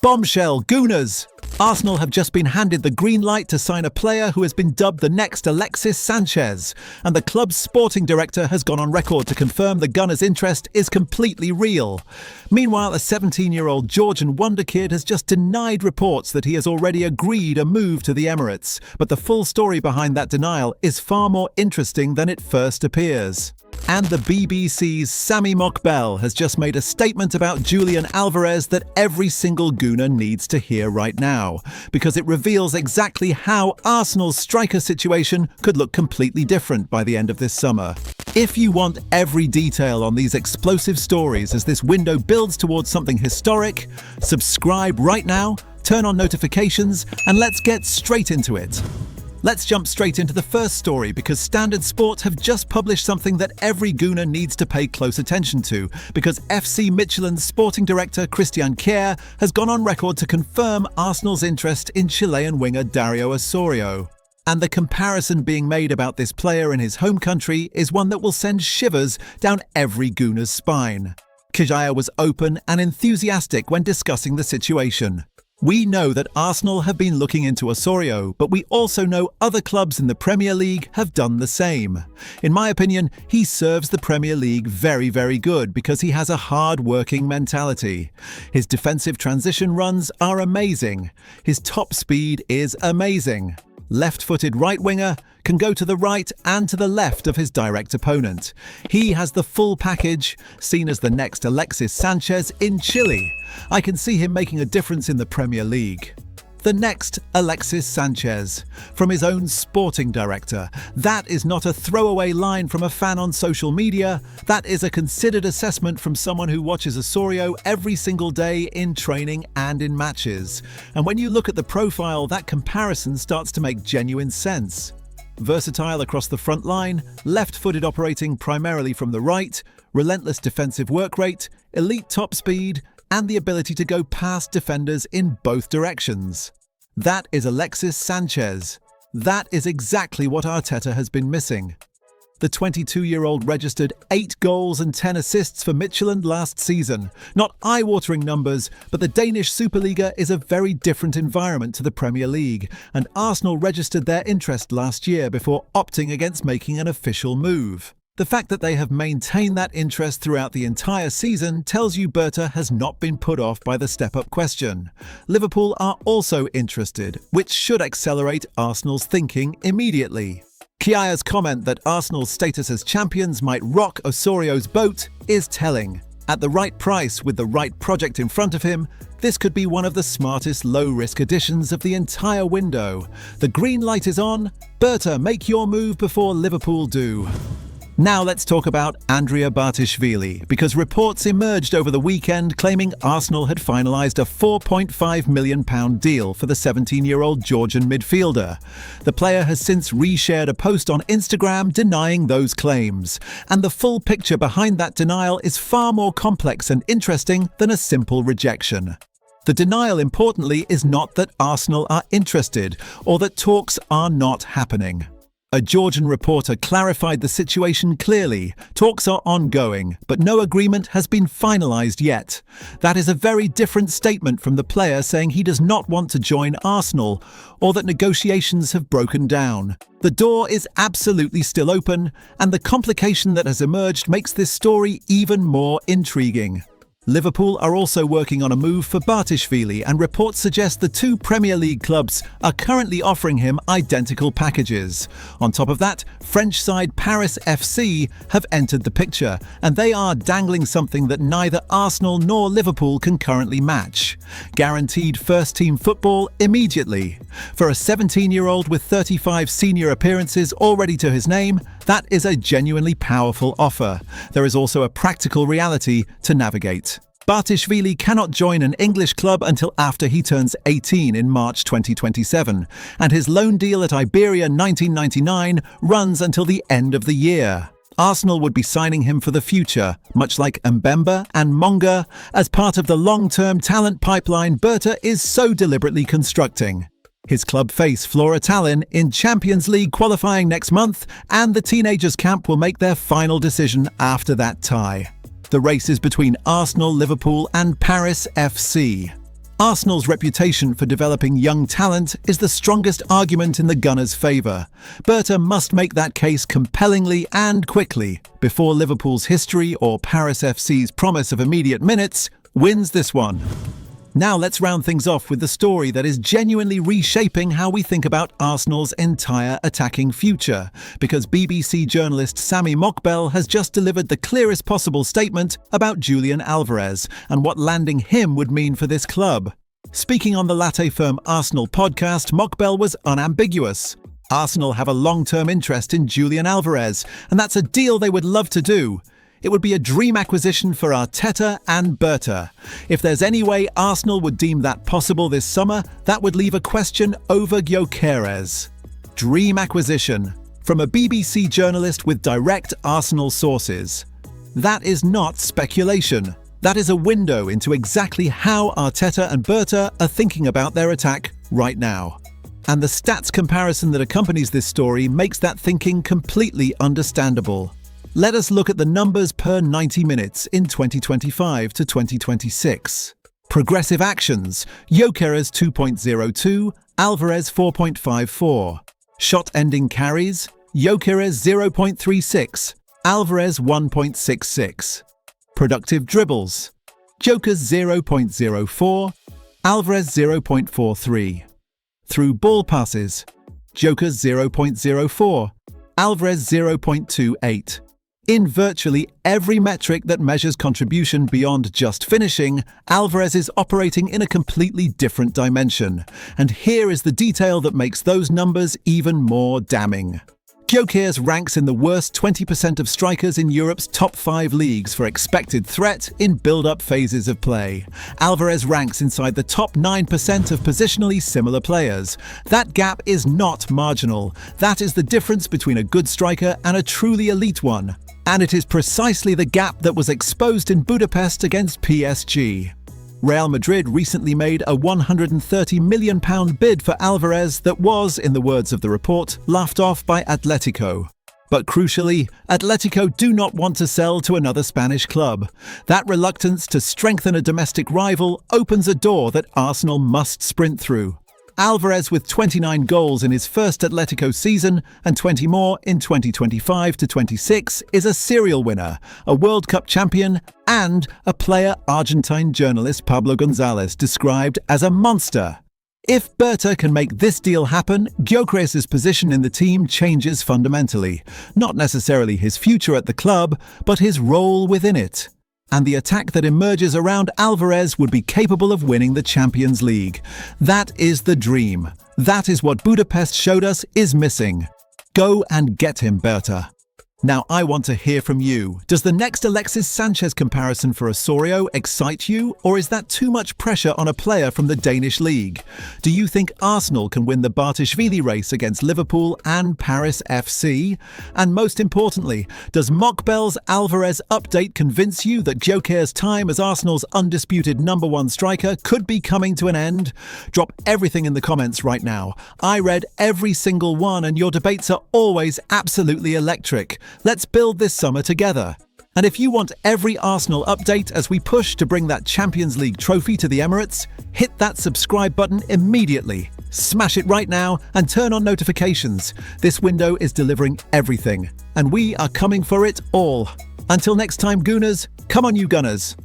Bombshell, Gooners! Arsenal have just been handed the green light to sign a player who has been dubbed the next Alexis Sanchez, and the club's sporting director has gone on record to confirm the Gunners' interest is completely real. Meanwhile, a 17-year-old Georgian Wonderkid has just denied reports that he has already agreed a move to the Emirates, but the full story behind that denial is far more interesting than it first appears. And the BBC's Sami Mokbel has just made a statement about Julian Alvarez that every single Gooner needs to hear right now, because it reveals exactly how Arsenal's striker situation could look completely different by the end of this summer. If you want every detail on these explosive stories as this window builds towards something historic, subscribe right now, turn on notifications, and let's get straight into it. Let's jump straight into the first story because Standard Sport have just published something that every Gooner needs to pay close attention to, because FC Midtjylland's sporting director Christian Kjær has gone on record to confirm Arsenal's interest in Chilean winger Dario Osorio. And the comparison being made about this player in his home country is one that will send shivers down every Gooner's spine. Kjær was open and enthusiastic when discussing the situation. We know that Arsenal have been looking into Osorio, but we also know other clubs in the Premier League have done the same. In my opinion, he serves the Premier League very, very good because he has a hard-working mentality. His defensive transition runs are amazing. His top speed is amazing. Left-footed right winger, can go to the right and to the left of his direct opponent. He has the full package, seen as the next Alexis Sanchez in Chile. I can see him making a difference in the Premier League. The next Alexis Sanchez, from his own sporting director. That is not a throwaway line from a fan on social media. That is a considered assessment from someone who watches Osorio every single day in training and in matches. And when you look at the profile, that comparison starts to make genuine sense. Versatile across the front line, left-footed operating primarily from the right, relentless defensive work rate, elite top speed, and the ability to go past defenders in both directions. That is Alexis Sanchez. That is exactly what Arteta has been missing. The 22-year-old registered 8 goals and 10 assists for Midtjylland last season. Not eye-watering numbers, but the Danish Superliga is a very different environment to the Premier League, and Arsenal registered their interest last year before opting against making an official move. The fact that they have maintained that interest throughout the entire season tells you Berta has not been put off by the step-up question. Liverpool are also interested, which should accelerate Arsenal's thinking immediately. Kjær's comment that Arsenal's status as champions might rock Osorio's boat is telling. At the right price with the right project in front of him, this could be one of the smartest low-risk additions of the entire window. The green light is on. Berta, make your move before Liverpool do. Now let's talk about Andria Bartishvili, because reports emerged over the weekend claiming Arsenal had finalised a £4.5 million deal for the 17-year-old Georgian midfielder. The player has since reshared a post on Instagram denying those claims, and the full picture behind that denial is far more complex and interesting than a simple rejection. The denial, importantly, is not that Arsenal are interested or that talks are not happening. A Georgian reporter clarified the situation clearly. Talks are ongoing, but no agreement has been finalised yet. That is a very different statement from the player saying he does not want to join Arsenal, or that negotiations have broken down. The door is absolutely still open, and the complication that has emerged makes this story even more intriguing. Liverpool are also working on a move for Bartishvili, and reports suggest the two Premier League clubs are currently offering him identical packages. On top of that, French side Paris FC have entered the picture, and they are dangling something that neither Arsenal nor Liverpool can currently match. Guaranteed first-team football immediately. For a 17-year-old with 35 senior appearances already to his name, that is a genuinely powerful offer. There is also a practical reality to navigate. Bartishvili cannot join an English club until after he turns 18 in March 2027, and his loan deal at Iberia 1999 runs until the end of the year. Arsenal would be signing him for the future, much like Mbemba and Monga, as part of the long-term talent pipeline Berta is so deliberately constructing. His club face Flora Tallinn in Champions League qualifying next month, and the teenagers' camp will make their final decision after that tie. The race is between Arsenal, Liverpool and Paris FC. Arsenal's reputation for developing young talent is the strongest argument in the Gunners' favour. Berta must make that case compellingly and quickly before Liverpool's history or Paris FC's promise of immediate minutes wins this one. Now let's round things off with the story that is genuinely reshaping how we think about Arsenal's entire attacking future, because BBC journalist Sami Mokbel has just delivered the clearest possible statement about Julian Alvarez and what landing him would mean for this club. Speaking on the latte firm Arsenal podcast, Mokbel was unambiguous. Arsenal have a long-term interest in Julian Alvarez, and that's a deal they would love to do. It would be a dream acquisition for Arteta and Berta. If there's any way Arsenal would deem that possible this summer, that would leave a question over Gyökeres. Dream acquisition from a BBC journalist with direct Arsenal sources. That is not speculation. That is a window into exactly how Arteta and Berta are thinking about their attack right now. And the stats comparison that accompanies this story makes that thinking completely understandable. Let us look at the numbers per 90 minutes in 2025 to 2026. Progressive actions: Gyökeres 2.02, Alvarez 4.54. Shot-ending carries: Gyökeres 0.36, Alvarez 1.66. Productive dribbles: Gyökeres 0.04, Alvarez 0.43. Through ball passes: Gyökeres 0.04, Alvarez 0.28. In virtually every metric that measures contribution beyond just finishing, Alvarez is operating in a completely different dimension. And here is the detail that makes those numbers even more damning. Gyökeres ranks in the worst 20% of strikers in Europe's top 5 leagues for expected threat in build-up phases of play. Alvarez ranks inside the top 9% of positionally similar players. That gap is not marginal. That is the difference between a good striker and a truly elite one. And it is precisely the gap that was exposed in Budapest against PSG. Real Madrid recently made a £130 million bid for Alvarez that was, in the words of the report, laughed off by Atletico. But crucially, Atletico do not want to sell to another Spanish club. That reluctance to strengthen a domestic rival opens a door that Arsenal must sprint through. Alvarez, with 29 goals in his first Atletico season and 20 more in 2025 to 26, is a serial winner, a World Cup champion, and a player Argentine journalist Pablo Gonzalez described as a monster. If Berta can make this deal happen, Gyökeres' position in the team changes fundamentally. Not necessarily his future at the club, but his role within it. And the attack that emerges around Alvarez would be capable of winning the Champions League. That is the dream. That is what Budapest showed us is missing. Go and get him, Berta. Now I want to hear from you. Does the next Alexis Sanchez comparison for Osorio excite you, or is that too much pressure on a player from the Danish league? Do you think Arsenal can win the Bartishvili race against Liverpool and Paris FC? And most importantly, does Mokbel's Alvarez update convince you that Gyökeres' time as Arsenal's undisputed #1 striker could be coming to an end? Drop everything in the comments right now. I read every single one, and your debates are always absolutely electric. Let's build this summer together. And if you want every Arsenal update as we push to bring that Champions League trophy to the Emirates, hit that subscribe button immediately. Smash it right now and turn on notifications. This window is delivering everything, and we are coming for it all. Until next time, Gooners, come on you Gunners.